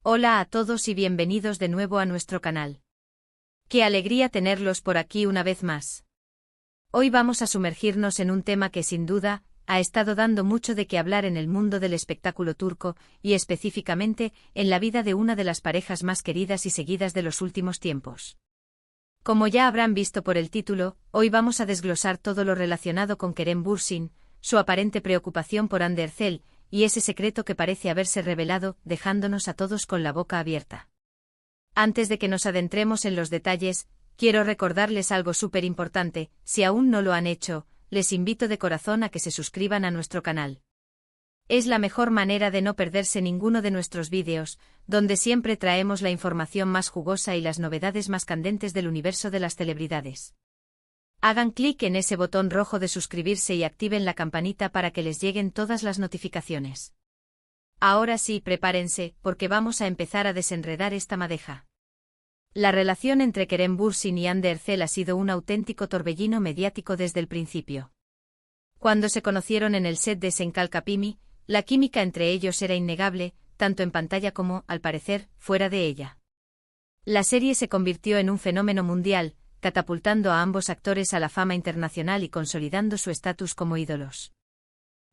Hola a todos y bienvenidos de nuevo a nuestro canal. Qué alegría tenerlos por aquí una vez más. Hoy vamos a sumergirnos en un tema que sin duda ha estado dando mucho de qué hablar en el mundo del espectáculo turco y específicamente en la vida de una de las parejas más queridas y seguidas de los últimos tiempos. Como ya habrán visto por el título, hoy vamos a desglosar todo lo relacionado con Kerem Bürsin, su aparente preocupación por Hande Erçel y ese secreto que parece haberse revelado, dejándonos a todos con la boca abierta. Antes de que nos adentremos en los detalles, quiero recordarles algo súper importante. Si aún no lo han hecho, les invito de corazón a que se suscriban a nuestro canal. Es la mejor manera de no perderse ninguno de nuestros vídeos, donde siempre traemos la información más jugosa y las novedades más candentes del universo de las celebridades. Hagan clic en ese botón rojo de suscribirse y activen la campanita para que les lleguen todas las notificaciones. Ahora sí, prepárense, porque vamos a empezar a desenredar esta madeja. La relación entre Kerem Bürsin y Hande Erçel ha sido un auténtico torbellino mediático desde el principio. Cuando se conocieron en el set de Sen Kalkapimi, la química entre ellos era innegable, tanto en pantalla como, al parecer, fuera de ella. La serie se convirtió en un fenómeno mundial, catapultando a ambos actores a la fama internacional y consolidando su estatus como ídolos.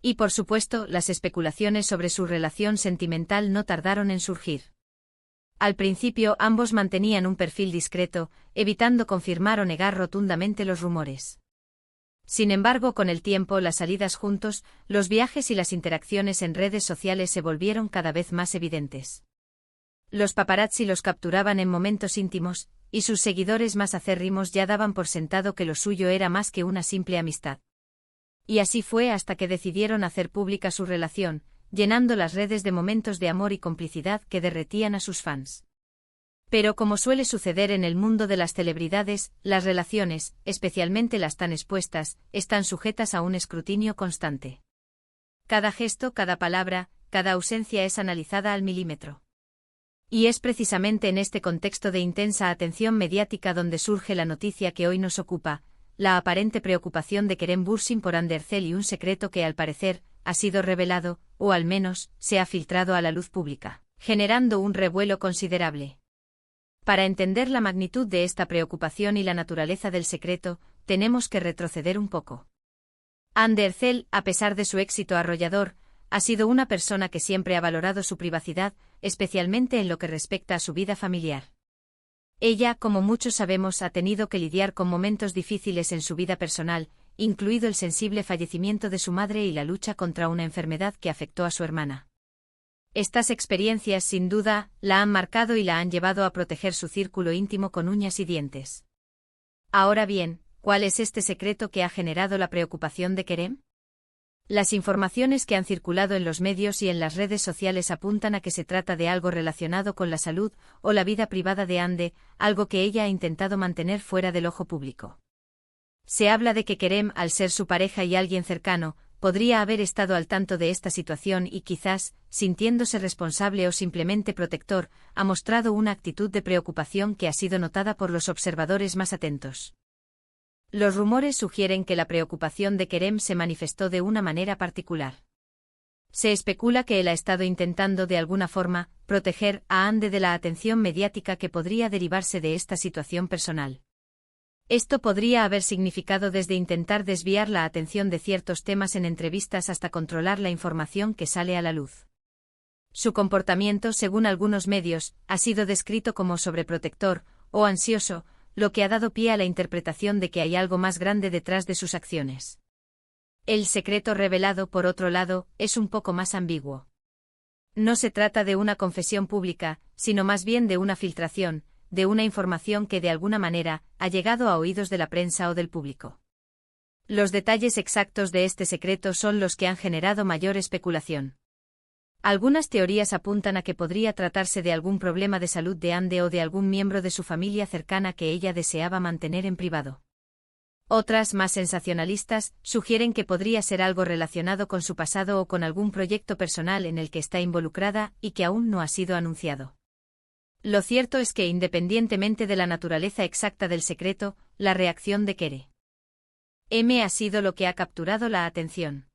Y por supuesto, las especulaciones sobre su relación sentimental no tardaron en surgir. Al principio ambos mantenían un perfil discreto, evitando confirmar o negar rotundamente los rumores. Sin embargo, con el tiempo, las salidas juntos, los viajes y las interacciones en redes sociales se volvieron cada vez más evidentes. Los paparazzi los capturaban en momentos íntimos, y sus seguidores más acérrimos ya daban por sentado que lo suyo era más que una simple amistad. Y así fue hasta que decidieron hacer pública su relación, llenando las redes de momentos de amor y complicidad que derretían a sus fans. Pero como suele suceder en el mundo de las celebridades, las relaciones, especialmente las tan expuestas, están sujetas a un escrutinio constante. Cada gesto, cada palabra, cada ausencia es analizada al milímetro. Y es precisamente en este contexto de intensa atención mediática donde surge la noticia que hoy nos ocupa, la aparente preocupación de Kerem Bürsin por Hande Erçel y un secreto que al parecer ha sido revelado, o al menos se ha filtrado a la luz pública, generando un revuelo considerable. Para entender la magnitud de esta preocupación y la naturaleza del secreto, tenemos que retroceder un poco. Hande Erçel, a pesar de su éxito arrollador, ha sido una persona que siempre ha valorado su privacidad, especialmente en lo que respecta a su vida familiar. Ella, como muchos sabemos, ha tenido que lidiar con momentos difíciles en su vida personal, incluido el sensible fallecimiento de su madre y la lucha contra una enfermedad que afectó a su hermana. Estas experiencias, sin duda, la han marcado y la han llevado a proteger su círculo íntimo con uñas y dientes. Ahora bien, ¿cuál es este secreto que ha generado la preocupación de Kerem? Las informaciones que han circulado en los medios y en las redes sociales apuntan a que se trata de algo relacionado con la salud o la vida privada de Hande, algo que ella ha intentado mantener fuera del ojo público. Se habla de que Kerem, al ser su pareja y alguien cercano, podría haber estado al tanto de esta situación y quizás, sintiéndose responsable o simplemente protector, ha mostrado una actitud de preocupación que ha sido notada por los observadores más atentos. Los rumores sugieren que la preocupación de Kerem se manifestó de una manera particular. Se especula que él ha estado intentando de alguna forma proteger a Hande de la atención mediática que podría derivarse de esta situación personal. Esto podría haber significado desde intentar desviar la atención de ciertos temas en entrevistas hasta controlar la información que sale a la luz. Su comportamiento, según algunos medios, ha sido descrito como sobreprotector o ansioso, lo que ha dado pie a la interpretación de que hay algo más grande detrás de sus acciones. El secreto revelado, por otro lado, es un poco más ambiguo. No se trata de una confesión pública, sino más bien de una filtración, de una información que de alguna manera ha llegado a oídos de la prensa o del público. Los detalles exactos de este secreto son los que han generado mayor especulación. Algunas teorías apuntan a que podría tratarse de algún problema de salud de Hande o de algún miembro de su familia cercana que ella deseaba mantener en privado. Otras, más sensacionalistas, sugieren que podría ser algo relacionado con su pasado o con algún proyecto personal en el que está involucrada y que aún no ha sido anunciado. Lo cierto es que, independientemente de la naturaleza exacta del secreto, la reacción de Kerem ha sido lo que ha capturado la atención.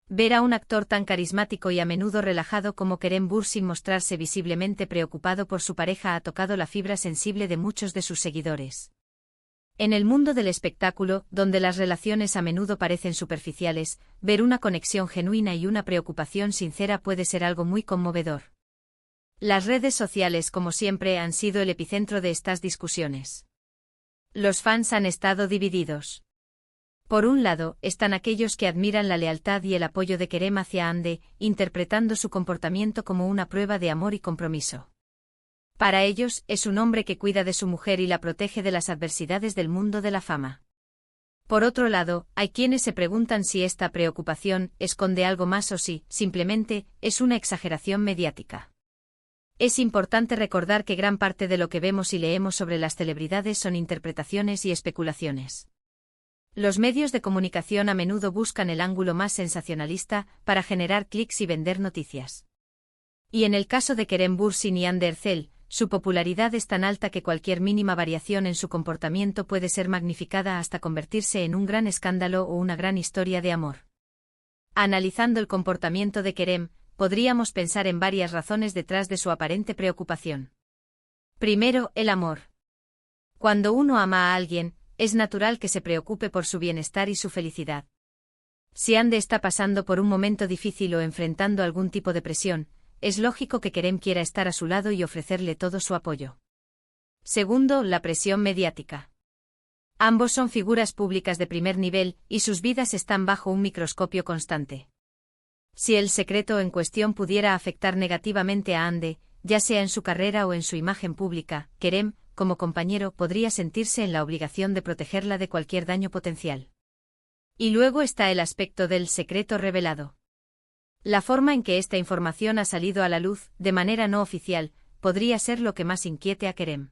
Ver a un actor tan carismático y a menudo relajado como Kerem Bürsin mostrarse visiblemente preocupado por su pareja ha tocado la fibra sensible de muchos de sus seguidores. En el mundo del espectáculo, donde las relaciones a menudo parecen superficiales, ver una conexión genuina y una preocupación sincera puede ser algo muy conmovedor. Las redes sociales, como siempre, han sido el epicentro de estas discusiones. Los fans han estado divididos. Por un lado, están aquellos que admiran la lealtad y el apoyo de Kerem hacia Hande, interpretando su comportamiento como una prueba de amor y compromiso. Para ellos, es un hombre que cuida de su mujer y la protege de las adversidades del mundo de la fama. Por otro lado, hay quienes se preguntan si esta preocupación esconde algo más o si, simplemente, es una exageración mediática. Es importante recordar que gran parte de lo que vemos y leemos sobre las celebridades son interpretaciones y especulaciones. Los medios de comunicación a menudo buscan el ángulo más sensacionalista para generar clics y vender noticias. Y en el caso de Kerem Bürsin y Hande Erçel, su popularidad es tan alta que cualquier mínima variación en su comportamiento puede ser magnificada hasta convertirse en un gran escándalo o una gran historia de amor. Analizando el comportamiento de Kerem, podríamos pensar en varias razones detrás de su aparente preocupación. Primero, el amor. Cuando uno ama a alguien, es natural que se preocupe por su bienestar y su felicidad. Si Hande está pasando por un momento difícil o enfrentando algún tipo de presión, es lógico que Kerem quiera estar a su lado y ofrecerle todo su apoyo. Segundo, la presión mediática. Ambos son figuras públicas de primer nivel y sus vidas están bajo un microscopio constante. Si el secreto en cuestión pudiera afectar negativamente a Hande, ya sea en su carrera o en su imagen pública, Kerem, como compañero, podría sentirse en la obligación de protegerla de cualquier daño potencial. Y luego está el aspecto del secreto revelado. La forma en que esta información ha salido a la luz, de manera no oficial, podría ser lo que más inquiete a Kerem.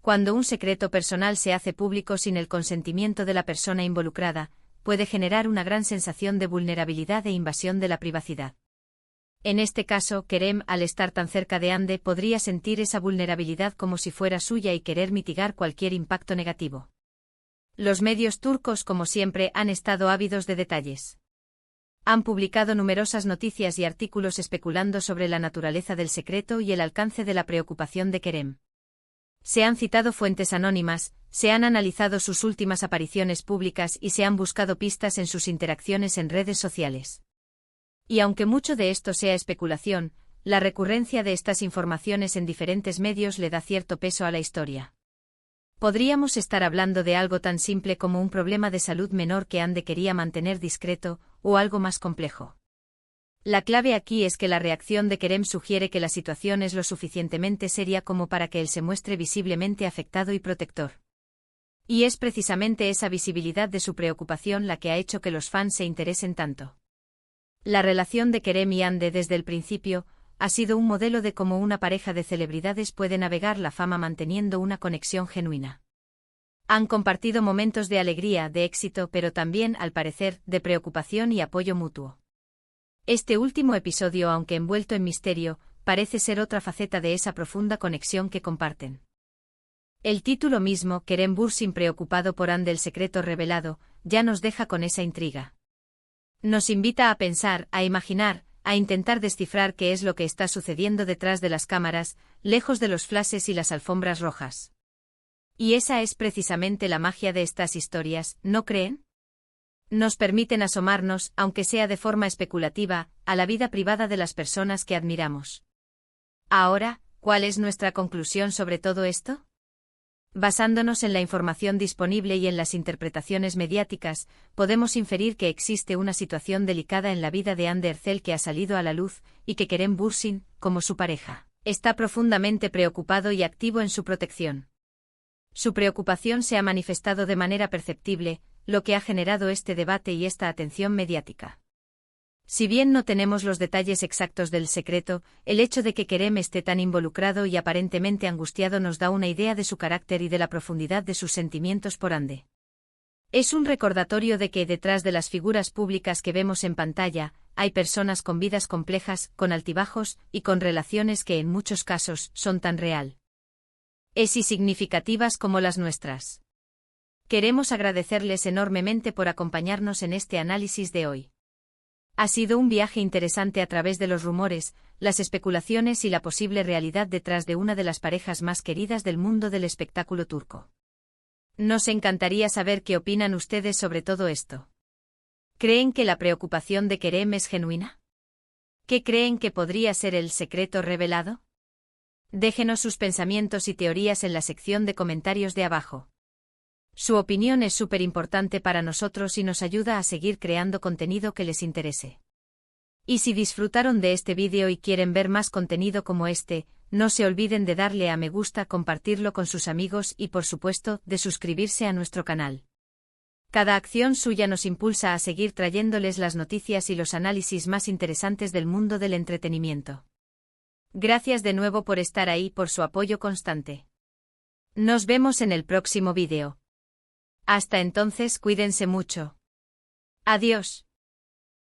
Cuando un secreto personal se hace público sin el consentimiento de la persona involucrada, puede generar una gran sensación de vulnerabilidad e invasión de la privacidad. En este caso, Kerem, al estar tan cerca de Hande, podría sentir esa vulnerabilidad como si fuera suya y querer mitigar cualquier impacto negativo. Los medios turcos, como siempre, han estado ávidos de detalles. Han publicado numerosas noticias y artículos especulando sobre la naturaleza del secreto y el alcance de la preocupación de Kerem. Se han citado fuentes anónimas, se han analizado sus últimas apariciones públicas y se han buscado pistas en sus interacciones en redes sociales. Y aunque mucho de esto sea especulación, la recurrencia de estas informaciones en diferentes medios le da cierto peso a la historia. Podríamos estar hablando de algo tan simple como un problema de salud menor que Hande quería mantener discreto, o algo más complejo. La clave aquí es que la reacción de Kerem sugiere que la situación es lo suficientemente seria como para que él se muestre visiblemente afectado y protector. Y es precisamente esa visibilidad de su preocupación la que ha hecho que los fans se interesen tanto. La relación de Kerem y Hande desde el principio ha sido un modelo de cómo una pareja de celebridades puede navegar la fama manteniendo una conexión genuina. Han compartido momentos de alegría, de éxito, pero también, al parecer, de preocupación y apoyo mutuo. Este último episodio, aunque envuelto en misterio, parece ser otra faceta de esa profunda conexión que comparten. El título mismo, Kerem Bürsin preocupado por Hande, el secreto revelado, ya nos deja con esa intriga. Nos invita a pensar, a imaginar, a intentar descifrar qué es lo que está sucediendo detrás de las cámaras, lejos de los flashes y las alfombras rojas. Y esa es precisamente la magia de estas historias, ¿no creen? Nos permiten asomarnos, aunque sea de forma especulativa, a la vida privada de las personas que admiramos. Ahora, ¿cuál es nuestra conclusión sobre todo esto? Basándonos en la información disponible y en las interpretaciones mediáticas, podemos inferir que existe una situación delicada en la vida de Hande Erçel que ha salido a la luz, y que Kerem Bürsin, como su pareja, está profundamente preocupado y activo en su protección. Su preocupación se ha manifestado de manera perceptible, lo que ha generado este debate y esta atención mediática. Si bien no tenemos los detalles exactos del secreto, el hecho de que Kerem esté tan involucrado y aparentemente angustiado nos da una idea de su carácter y de la profundidad de sus sentimientos por Hande. Es un recordatorio de que detrás de las figuras públicas que vemos en pantalla, hay personas con vidas complejas, con altibajos y con relaciones que en muchos casos son tan real y significativas como las nuestras. Queremos agradecerles enormemente por acompañarnos en este análisis de hoy. Ha sido un viaje interesante a través de los rumores, las especulaciones y la posible realidad detrás de una de las parejas más queridas del mundo del espectáculo turco. Nos encantaría saber qué opinan ustedes sobre todo esto. ¿Creen que la preocupación de Kerem es genuina? ¿Qué creen que podría ser el secreto revelado? Déjenos sus pensamientos y teorías en la sección de comentarios de abajo. Su opinión es súper importante para nosotros y nos ayuda a seguir creando contenido que les interese. Y si disfrutaron de este vídeo y quieren ver más contenido como este, no se olviden de darle a me gusta, compartirlo con sus amigos y por supuesto, de suscribirse a nuestro canal. Cada acción suya nos impulsa a seguir trayéndoles las noticias y los análisis más interesantes del mundo del entretenimiento. Gracias de nuevo por estar ahí y por su apoyo constante. Nos vemos en el próximo vídeo. Hasta entonces, cuídense mucho. Adiós.